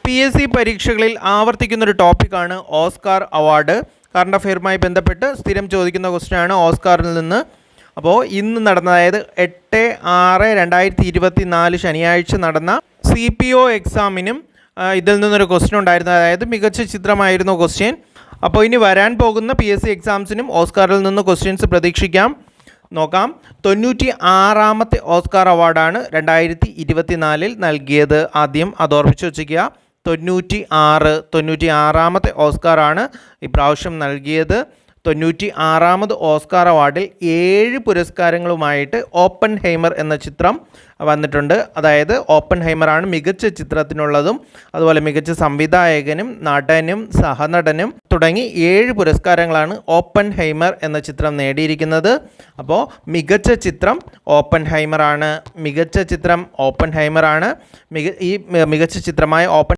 PSC പരീക്ഷകളിൽ ആവർത്തിക്കുന്നൊരു ടോപ്പിക്കാണ് Oscar award. Current അഫെയറുമായി ബന്ധപ്പെട്ട് സ്ഥിരം ചോദിക്കുന്ന ക്വസ്റ്റ്യനാണ് ഓസ്കാറിൽ നിന്ന്. അപ്പോൾ ഇന്ന് നടന്ന, അതായത് 8/6/2024 ശനിയാഴ്ച നടന്ന CPO എക്സാമിനും ഇതിൽ നിന്നൊരു ക്വസ്റ്റ്യൻ ഉണ്ടായിരുന്നു. അതായത് മികച്ച ചിത്രമായിരുന്നു ക്വസ്റ്റ്യൻ. അപ്പോൾ ഇനി വരാൻ പോകുന്ന PSC എക്സാംസിനും ഓസ്കാറിൽ നിന്ന് ക്വസ്റ്റ്യൻസ് പ്രതീക്ഷിക്കാം. നോക്കാം. 96ാമത്തെ ഓസ്കാർ അവാർഡാണ് 2024 നൽകിയത്. ആദ്യം അത് ഓർമ്മിച്ച് വച്ചിരിക്കുക. 96ാമത്തെ ഓസ്കാറാണ് ഇപ്രാവശ്യം നൽകിയത്. 96ാമത് ഓസ്കാർ അവാർഡിൽ 7 പുരസ്കാരങ്ങളുമായിട്ട് ഓപ്പൺഹൈമർ എന്ന ചിത്രം വന്നിട്ടുണ്ട്. അതായത് ഓപ്പൺഹൈമറാണ് മികച്ച ചിത്രത്തിനുള്ളതും അതുപോലെ മികച്ച സംവിധായകനും നടനും സഹനടനും തുടങ്ങി 7 പുരസ്കാരങ്ങളാണ് ഓപ്പൺഹൈമർ എന്ന ചിത്രം നേടിയിരിക്കുന്നത്. അപ്പോൾ മികച്ച ചിത്രം ഓപ്പൺഹൈമറാണ്. ഈ മികച്ച ചിത്രമായ